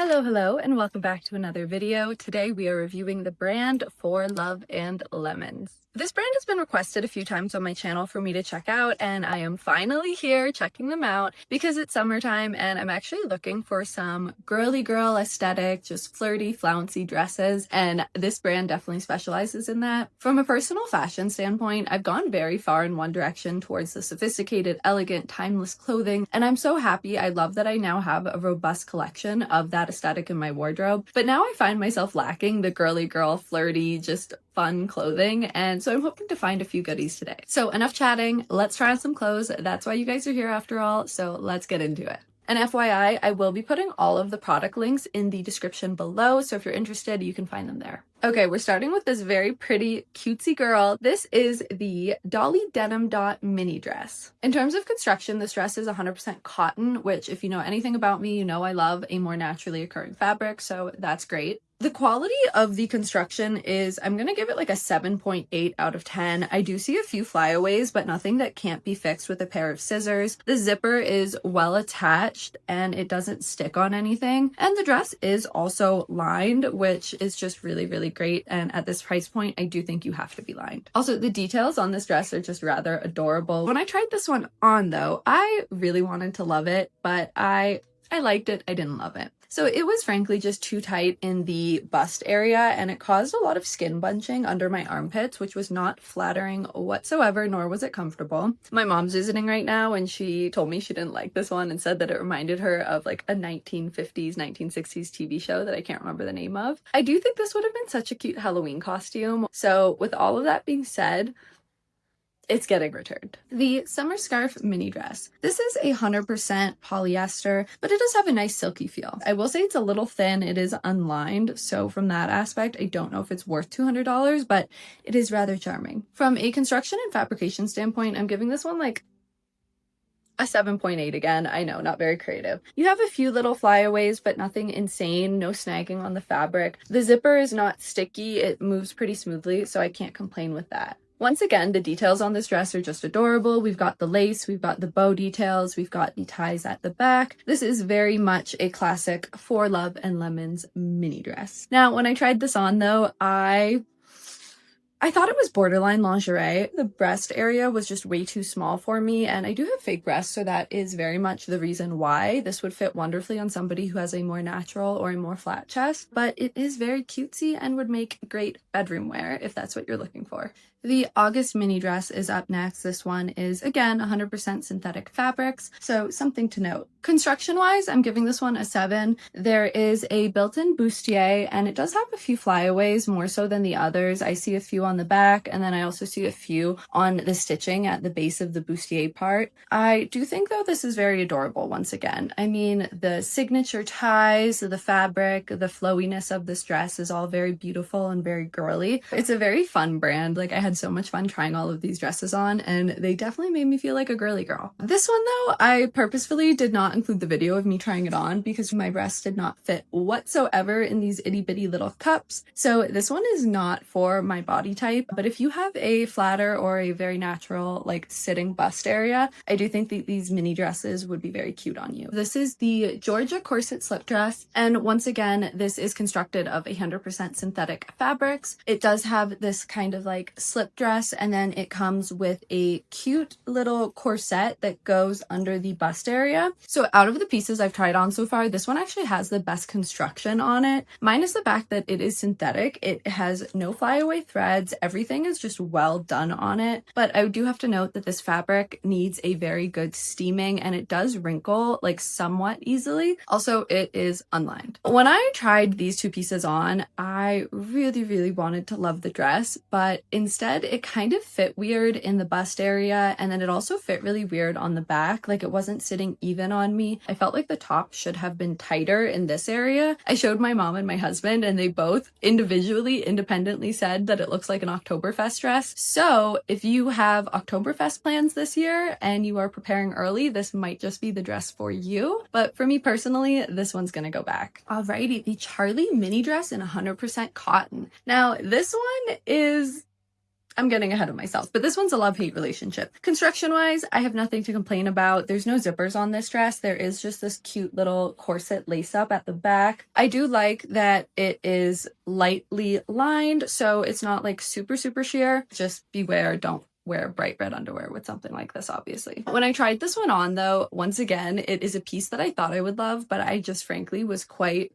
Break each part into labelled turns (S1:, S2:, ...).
S1: Hello, and welcome back to another video. Today we are reviewing the brand For Love and Lemons. This brand has been requested a few times on my channel for me to check out, and I am finally here checking them out because it's summertime and I'm actually looking for some girly girl aesthetic, just flirty, flouncy dresses, and this brand definitely specializes in that. From a personal fashion standpoint, I've gone very far in one direction towards the sophisticated, elegant, timeless clothing, and I'm so happy. I love that I now have a robust collection of that aesthetic in my wardrobe, but now I find myself lacking the girly girl, flirty, just fun clothing, and so I'm hoping to find a few goodies today. So enough chatting, let's try on some clothes. That's why you guys are here after all, so let's get into it. And FYI, I will be putting all of the product links in the description below, so if you're interested, you can find them there. Okay, we're starting with this very pretty, cutesy girl. This is the Dolly Denim Dot mini dress. In terms of construction, this dress is 100% cotton, which if you know anything about me, you know I love a more naturally occurring fabric, so that's great. The quality of the construction is, I'm gonna give it like a 7.8 out of 10. I do see a few flyaways, but nothing that can't be fixed with a pair of scissors. The zipper is well attached and it doesn't stick on anything. And the dress is also lined, which is just really great. And at this price point, I do think you have to be lined. Also, the details on this dress are just rather adorable. When I tried this one on though, I really wanted to love it, but I liked it, I didn't love it. So it was frankly just too tight in the bust area and it caused a lot of skin bunching under my armpits, which was not flattering whatsoever, nor was it comfortable. My mom's visiting right now and she told me she didn't like this one and said that it reminded her of like a 1950s, 1960s TV show that I can't remember the name of. I do think this would have been such a cute Halloween costume. So with all of that being said, it's getting returned. The summer scarf mini dress. This is 100% polyester, but it does have a nice silky feel. I will say it's a little thin. It is unlined, so from that aspect, I don't know if it's worth $200, but it is rather charming. From a construction and fabrication standpoint, I'm giving this one like a 7.8 again. I know, not very creative. You have a few little flyaways, but nothing insane, no snagging on the fabric. The zipper is not sticky. It moves pretty smoothly, so I can't complain with that. Once again, the details on this dress are just adorable. We've got the lace, we've got the bow details, we've got the ties at the back. This is very much a classic For Love and Lemons mini dress. Now, when I tried this on though, I thought it was borderline lingerie. The breast area was just way too small for me, and I do have fake breasts, so that is very much the reason why this would fit wonderfully on somebody who has a more natural or a more flat chest, but it is very cutesy and would make great bedroom wear if that's what you're looking for. The August mini dress is up next. This one is, again, 100% synthetic fabrics, so something to note. Construction-wise, I'm giving this one a 7. There is a built-in bustier, and it does have a few flyaways, more so than the others. I see a few on the back, and then I also see a few on the stitching at the base of the bustier part. I do think, though, this is very adorable once again. I mean, the signature ties, the fabric, the flowiness of this dress is all very beautiful and very girly. It's a very fun brand. Like, I had so much fun trying all of these dresses on, and they definitely made me feel like a girly girl. This one though, I purposefully did not include the video of me trying it on because my breasts did not fit whatsoever in these itty bitty little cups. So this one is not for my body type, but if you have a flatter or a very natural like sitting bust area, I do think that these mini dresses would be very cute on you. This is the Georgia Corset slip dress, and once again, this is constructed of 100% synthetic fabrics. It does have this kind of like slip dress, and then it comes with a cute little corset that goes under the bust area. So out of the pieces I've tried on so far, this one actually has the best construction on it. Minus the fact that it is synthetic, it has no flyaway threads, everything is just well done on it. But I do have to note that this fabric needs a very good steaming, and it does wrinkle like somewhat easily. Also, it is unlined. When I tried these two pieces on, I really wanted to love the dress, but instead it kind of fit weird in the bust area, and then it also fit really weird on the back. Like, it wasn't sitting even on me. I felt like the top should have been tighter in this area. I showed my mom and my husband, and they both independently said that it looks like an Oktoberfest dress. So if you have Oktoberfest plans this year and you are preparing early, this might just be the dress for you. But for me personally, this one's gonna go back. Alrighty, the Charlie mini dress in 100% cotton. Now, this one is I'm getting ahead of myself, but this one's a love-hate relationship. Construction-wise, I have nothing to complain about. There's no zippers on this dress. There is just this cute little corset lace-up at the back. I do like that it is lightly lined, so it's not like super, super sheer. Just beware, don't wear bright red underwear with something like this, obviously. When I tried this one on, though, once again, it is a piece that I thought I would love, but I just frankly was quite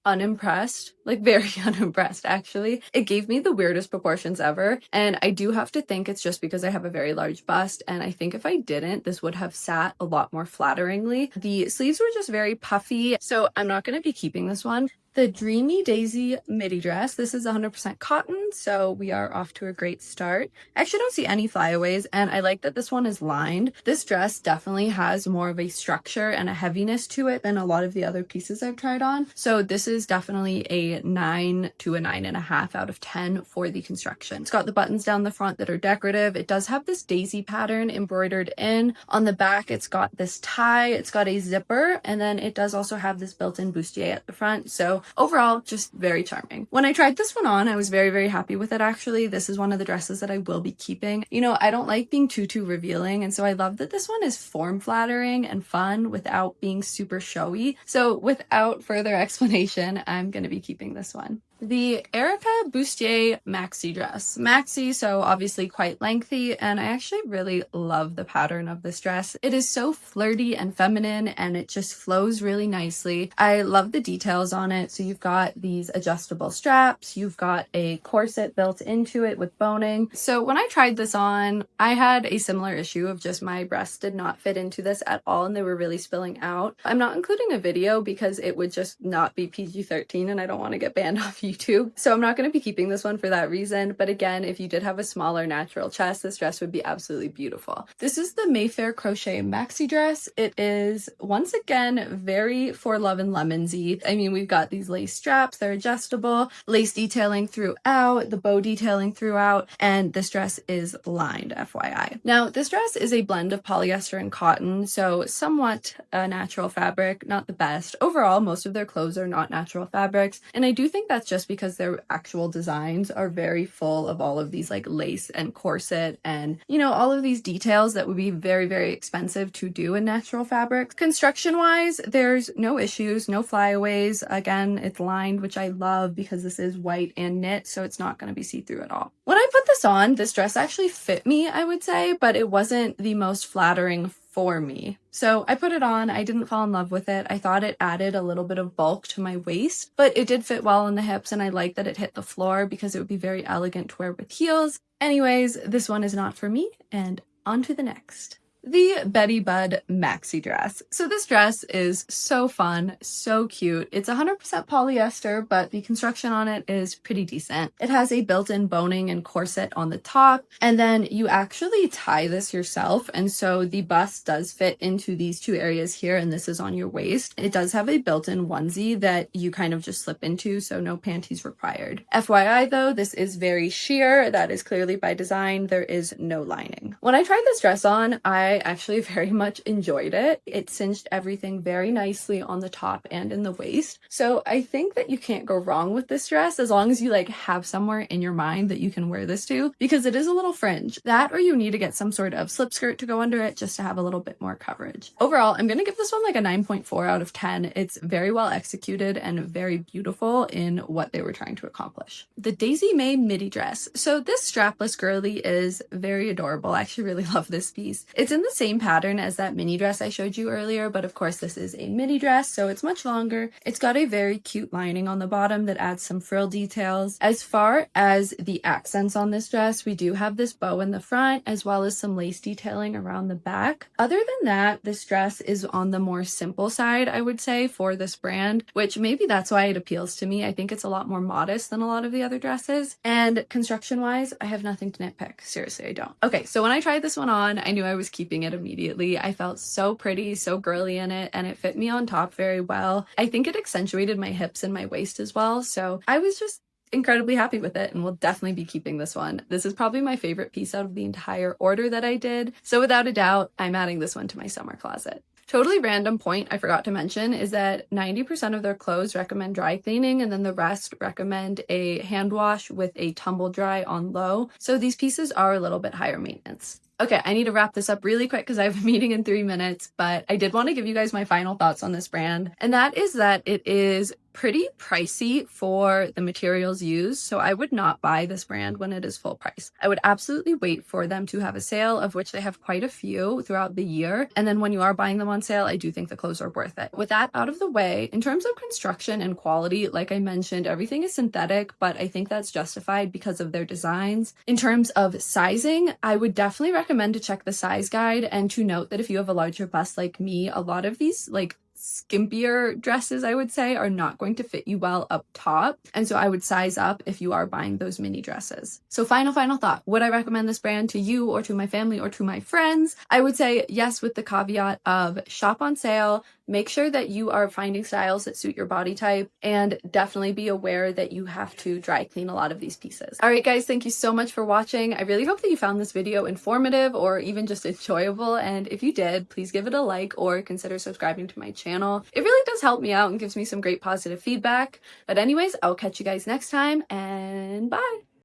S1: unimpressed, like very unimpressed actually. It gave me the weirdest proportions ever, and I do have to think it's just because I have a very large bust, and I think if I didn't, this would have sat a lot more flatteringly. The sleeves were just very puffy, so I'm not going to be keeping this one. The Dreamy Daisy midi dress. This is 100% cotton, so we are off to a great start. I actually don't see any flyaways, and I like that this one is lined. This dress definitely has more of a structure and a heaviness to it than a lot of the other pieces I've tried on. So this is definitely a 9 to a 9.5 out of 10 for the construction. It's got the buttons down the front that are decorative. It does have this daisy pattern embroidered in. On the back, it's got this tie, it's got a zipper, and then it does also have this built-in bustier at the front. So overall, just very charming. When I tried this one on, I was very, very happy with it, actually. This is one of the dresses that I will be keeping. You know, I don't like being too revealing, and so I love that this one is form-flattering and fun without being super showy. So without further explanation, I'm going to be keeping this one. The Erica Bustier maxi dress. Maxi, so obviously quite lengthy, and I actually really love the pattern of this dress. It is so flirty and feminine, and it just flows really nicely. I love the details on it. So you've got these adjustable straps, you've got a corset built into it with boning. So when I tried this on, I had a similar issue of just my breasts did not fit into this at all, and they were really spilling out. I'm not including a video because it would just not be PG-13, and I don't want to get banned off YouTube. So I'm not going to be keeping this one for that reason. But again, if you did have a smaller natural chest, this dress would be absolutely beautiful. This is the Mayfair Crochet maxi dress. It is once again very For Love and Lemonsy. I mean, we've got these lace straps, they're adjustable, lace detailing throughout, the bow detailing throughout, and this dress is lined, FYI. Now, this dress is a blend of polyester and cotton, so somewhat a natural fabric, not the best. Overall, most of their clothes are not natural fabrics, and I do think that's just because their actual designs are very full of all of these like lace and corset and, you know, all of these details that would be very, very expensive to do in natural fabrics. Construction wise, there's no issues, no flyaways. Again, it's lined, which I love because this is white and knit, so it's not going to be see-through at all. When I put this on, this dress actually fit me, I would say, but it wasn't the most flattering for me. So I put it on, I didn't fall in love with it. I thought it added a little bit of bulk to my waist, but it did fit well in the hips, and I like that it hit the floor because it would be very elegant to wear with heels. Anyways, this one is not for me, and on to the next. The Betty Bud maxi dress. So this dress is so fun, so cute. It's 100% polyester, but the construction on it is pretty decent. It has a built-in boning and corset on the top, and then you actually tie this yourself, and so the bust does fit into these two areas here, and this is on your waist. It does have a built-in onesie that you kind of just slip into, so no panties required. FYI though, this is very sheer. That is clearly by design. There is no lining. When I tried this dress on, I actually very much enjoyed it. It cinched everything very nicely on the top and in the waist. So I think that you can't go wrong with this dress as long as you like have somewhere in your mind that you can wear this to, because it is a little fringe. That, or you need to get some sort of slip skirt to go under it just to have a little bit more coverage. Overall, I'm going to give this one like a 9.4 out of 10. It's very well executed and very beautiful in what they were trying to accomplish. The Daisy May midi dress. So this strapless girly is very adorable. I actually really love this piece. It's in the same pattern as that mini dress I showed you earlier, but of course this is a midi dress, so it's much longer. It's got a very cute lining on the bottom that adds some frill details. As far as the accents on this dress, we do have this bow in the front as well as some lace detailing around the back. Other than that, this dress is on the more simple side, I would say, for this brand, which maybe that's why it appeals to me. I think it's a lot more modest than a lot of the other dresses, and construction wise, I have nothing to nitpick. Seriously, I don't. Okay, so when I tried this one on, I knew I was keeping it immediately. I felt so pretty, so girly in it, and it fit me on top very well. I think it accentuated my hips and my waist as well, so I was just incredibly happy with it, and will definitely be keeping this one. This is probably my favorite piece out of the entire order that I did, so without a doubt, I'm adding this one to my summer closet. Totally random point I forgot to mention is that 90% of their clothes recommend dry cleaning, and then the rest recommend a hand wash with a tumble dry on low. So these pieces are a little bit higher maintenance. Okay, I need to wrap this up really quick because I have a meeting in 3 minutes, but I did want to give you guys my final thoughts on this brand. And that is that it is pretty pricey for the materials used, so I would not buy this brand when it is full price. I would absolutely wait for them to have a sale, of which they have quite a few throughout the year. And then when you are buying them on sale, I do think the clothes are worth it. With that out of the way, in terms of construction and quality, like I mentioned, everything is synthetic, but I think that's justified because of their designs. In terms of sizing, I would definitely recommend to check the size guide and to note that if you have a larger bust like me, a lot of these skimpier dresses, I would say, are not going to fit you well up top. And so I would size up if you are buying those mini dresses. So final thought. Would I recommend this brand to you or to my family or to my friends? I would say yes, with the caveat of shop on sale, make sure that you are finding styles that suit your body type, and definitely be aware that you have to dry clean a lot of these pieces. All right, guys, thank you so much for watching. I really hope that you found this video informative or even just enjoyable. And if you did, please give it a like or consider subscribing to my channel. It really does help me out and gives me some great positive feedback. But anyways, I'll catch you guys next time, and bye.